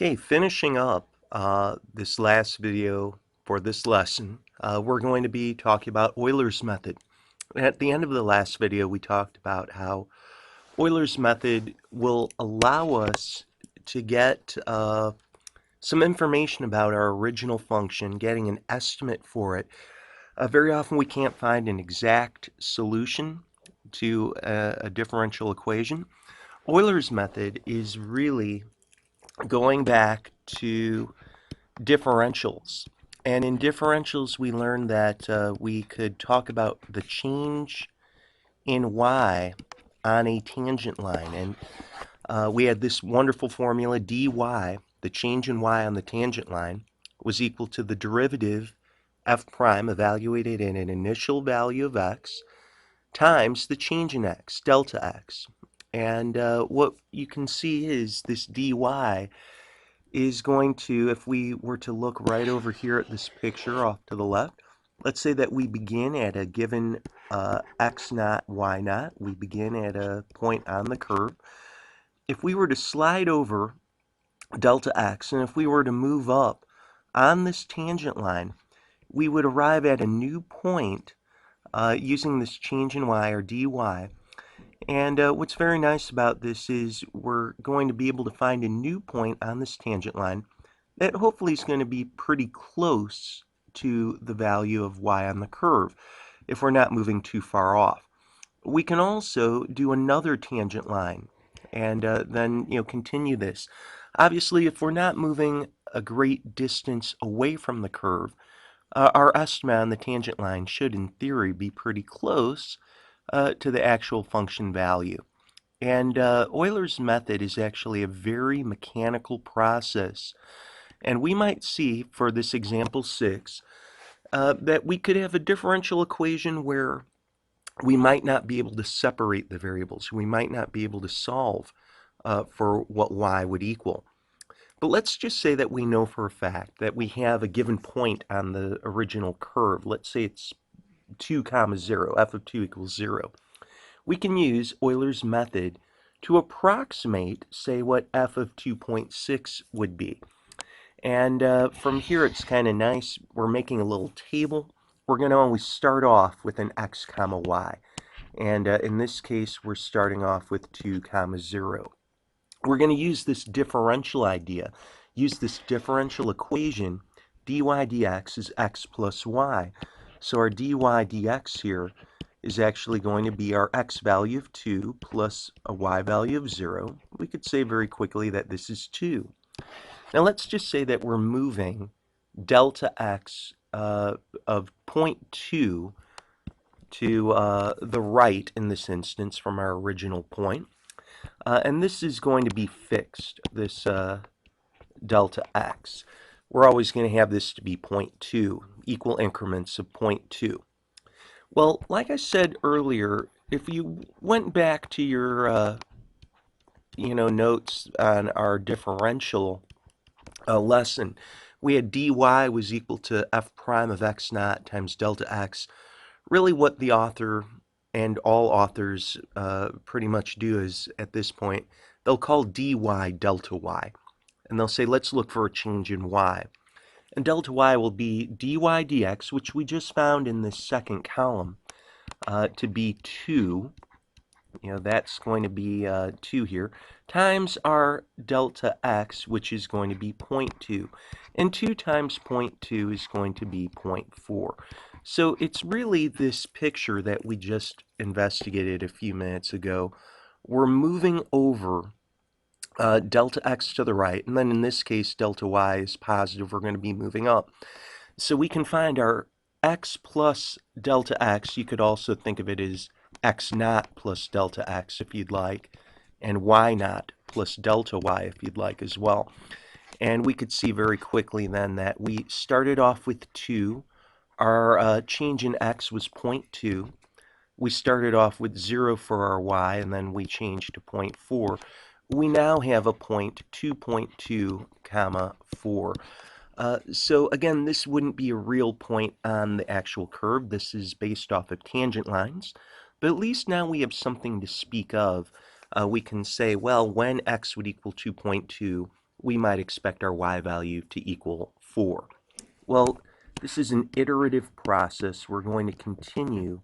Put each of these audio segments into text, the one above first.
Okay, finishing up this last video for this lesson, we're going to be talking about Euler's method. At the end of the last video, we talked about how Euler's method will allow us to get some information about our original function, getting an estimate for it. Very often we can't find an exact solution to a differential equation. Euler's method is really going back to differentials. And in differentials, we learned that we could talk about the change in y on a tangent line. And we had this wonderful formula, dy, the change in y on the tangent line, was equal to the derivative f prime evaluated in an initial value of x times the change in x, delta x. And what you can see is this dy is going to, if we were to look right over here at this picture off to the left, let's say that we begin at a given x naught, y naught. We begin at a point on the curve. If we were to slide over delta x, and if we were to move up on this tangent line, we would arrive at a new point using this change in y, or dy. And what's very nice about this is we're going to be able to find a new point on this tangent line that hopefully is going to be pretty close to the value of y on the curve if we're not moving too far off. We can also do another tangent line and then continue this. Obviously, if we're not moving a great distance away from the curve, our estimate on the tangent line should in theory be pretty close to the actual function value. And Euler's method is actually a very mechanical process. And we might see, for this example 6, that we could have a differential equation where we might not be able to separate the variables. We might not be able to solve for what y would equal. But let's just say that we know for a fact that we have a given point on the original curve. Let's say it's 2 comma 0, f of 2 equals 0. We can use Euler's method to approximate, say, what f of 2.6 would be. And from here, it's kind of nice. We're making a little table. We're going to always start off with an x comma y. And in this case, we're starting off with 2 comma 0. We're going to use this differential idea, use this differential equation. Dy dx is x plus y. So our dy dx here is actually going to be our x value of 2 plus a y value of 0. We could say very quickly that this is 2. Now let's just say that we're moving delta x of 0.2 to the right in this instance from our original point. And this is going to be fixed, this delta x. We're always going to have this to be 0.2, equal increments of 0.2. Well, like I said earlier, if you went back to your notes on our differential lesson, we had dy was equal to f prime of x naught times delta x. Really what the author and all authors pretty much do is, at this point, they'll call dy delta y. And they'll say, let's look for a change in y. And delta y will be dy dx, which we just found in this second column to be 2. That's going to be 2 here, times our delta x, which is going to be 0.2. And 2 times 0.2 is going to be 0.4. So it's really this picture that we just investigated a few minutes ago. We're moving over delta x to the right, and then in this case delta y is positive. We're going to be moving up. So we can find our x plus delta x. You could also think of it as x naught plus delta x if you'd like, and y naught plus delta y if you'd like as well. And we could see very quickly then that we started off with 2. Our change in x was 0.2. We started off with 0 for our y, and then we changed to 0.4. We now have a point 2.2 comma 4. So again, this wouldn't be a real point on the actual curve. This is based off of tangent lines. But at least now we have something to speak of. We can say, well, when x would equal 2.2, we might expect our y value to equal 4. Well, this is an iterative process. We're going to continue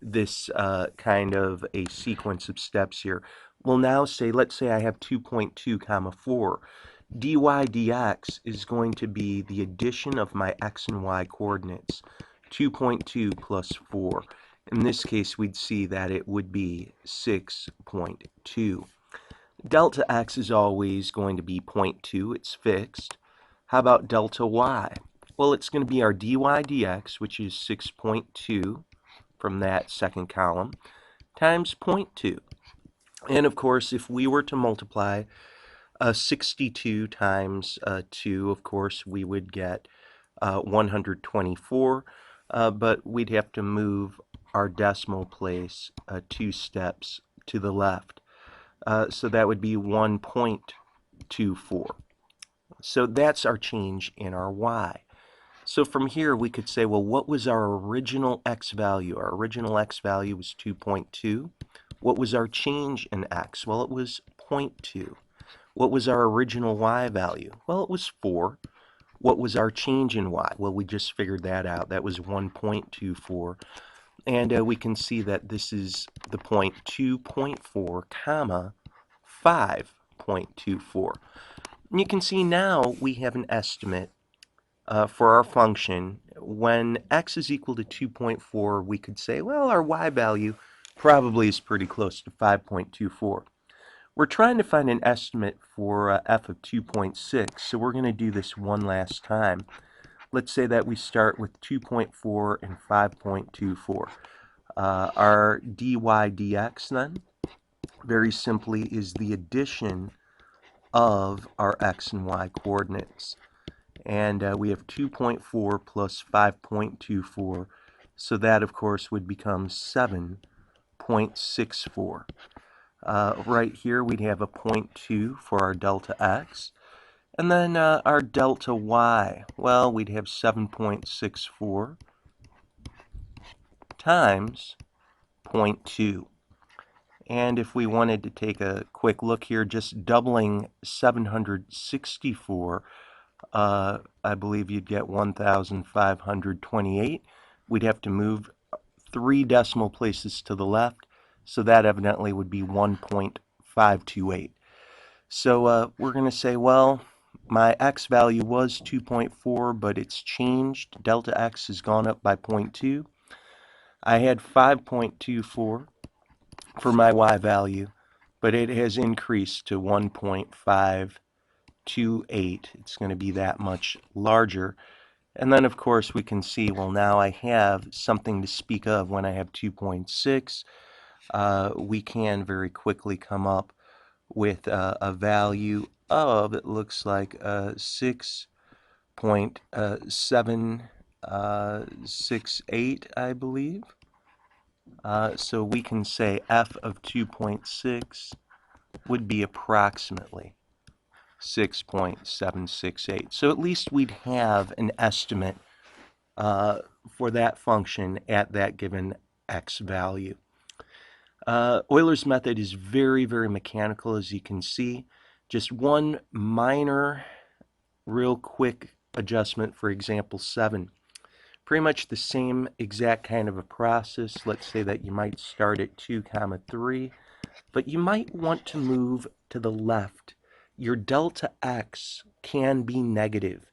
this kind of a sequence of steps here. We'll now say, let's say I have 2.2 comma 4. dy dx is going to be the addition of my x and y coordinates, 2.2 plus 4. In this case, we'd see that it would be 6.2. Delta x is always going to be 0.2. It's fixed. How about delta y? Well, it's going to be our dy dx, which is 6.2 from that second column, times 0.2. And of course, if we were to multiply 62 times 2, of course, we would get 124, but we'd have to move our decimal place 2 steps to the left. So that would be 1.24. So that's our change in our y. So from here we could say, well, what was our original x value? Our original x value was 2.2. What was our change in x? Well, it was 0.2. What was our original y value? Well, it was 4. What was our change in y? Well, we just figured that out. That was 1.24. And we can see that this is the point 2.4 comma 5.24. And you can see now we have an estimate for our function. When x is equal to 2.4, we could say, well, our y value probably is pretty close to 5.24. We're trying to find an estimate for f of 2.6, so we're going to do this one last time. Let's say that we start with 2.4 and 5.24. Our dy dx then, very simply, is the addition of our x and y coordinates. And we have 2.4 plus 5.24, so that, of course, would become 7.64. Right here, we'd have a 0.2 for our delta x. And then our delta y, well, we'd have 7.64 times 0.2. And if we wanted to take a quick look here, just doubling 764, I believe you'd get 1,528. We'd have to move 3 decimal places to the left, so that evidently would be 1.528. So we're going to say, well, my x value was 2.4, but it's changed. Delta x has gone up by 0.2. I had 5.24 for my y value, but it has increased to 1.528. It's going to be that much larger. And then, of course, we can see, well, now I have something to speak of when I have 2.6. We can very quickly come up with a value of, it looks like 6.768, I believe. So we can say f of 2.6 would be approximately 6.768. So at least we'd have an estimate for that function at that given x value. Euler's method is very, very mechanical, as you can see. Just one minor, real quick adjustment for example 7. Pretty much the same exact kind of a process. Let's say that you might start at 2 comma 3, but you might want to move to the left. Your delta x can be negative.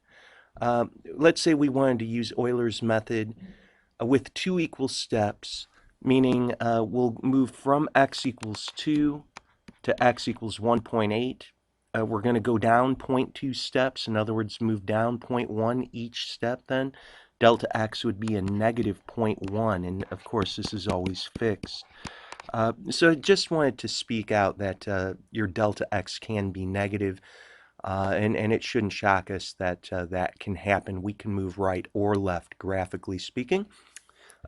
Let's say we wanted to use Euler's method with 2 equal steps, meaning we'll move from x equals 2 to x equals 1.8. We're going to go down 0.2 steps, in other words, move down 0.1 each step then. Delta x would be a negative 0.1, and of course this is always fixed. So I just wanted to speak out that your delta x can be negative, and it shouldn't shock us that that can happen. We can move right or left, graphically speaking.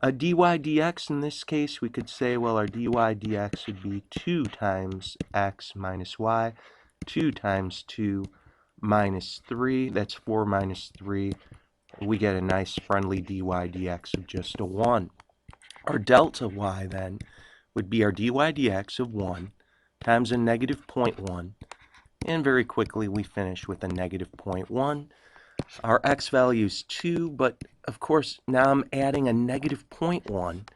Dy dx, in this case, we could say, well, our dy dx would be 2 times x minus y, 2 times 2 minus 3, that's 4 minus 3. We get a nice friendly dy dx of just a 1. Our delta y then would be our dy dx of 1 times a negative 0.1 And very quickly we finish with a negative 0.1. Our x value is 2, but of course now I'm adding a negative 0.1.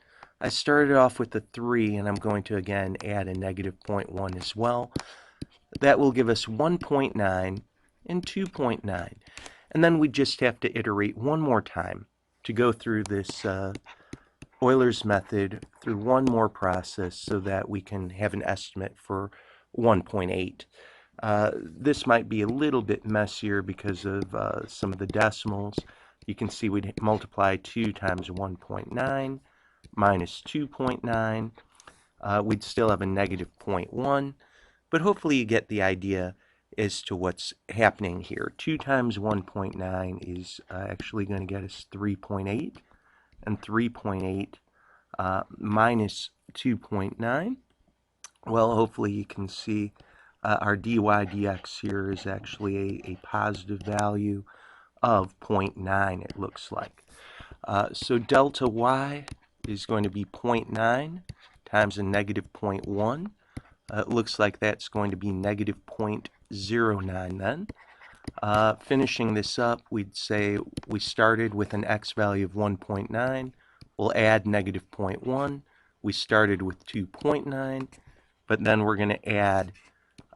I started off with a 3, and I'm going to again add a negative 0.1 as well. That will give us 1.9 and 2.9. And then we just have to iterate one more time to go through this Euler's method through one more process so that we can have an estimate for 1.8. This might be a little bit messier because of some of the decimals. You can see we'd multiply 2 times 1.9 minus 2.9. We'd still have a negative 0.1, but hopefully you get the idea as to what's happening here. 2 times 1.9 is actually going to get us 3.8, and 3.8 minus 2.9. Well, hopefully you can see our dy dx here is actually a positive value of 0.9, it looks like. So delta y is going to be 0.9 times a negative 0.1. It looks like that's going to be negative 0.09 then. Finishing this up, we'd say we started with an x value of 1.9. We'll add negative 0.1. We started with 2.9, but then we're going to add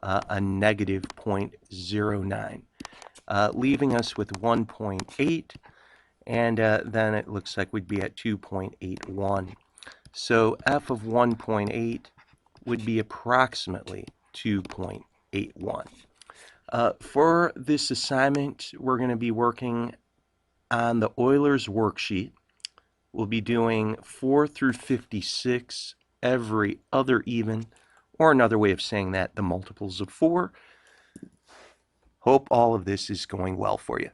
a negative 0.09, leaving us with 1.8, and then it looks like we'd be at 2.81. So f of 1.8 would be approximately 2.81. For this assignment, we're going to be working on the Euler's worksheet. We'll be doing 4 through 56 every other even, or another way of saying that, the multiples of 4. Hope all of this is going well for you.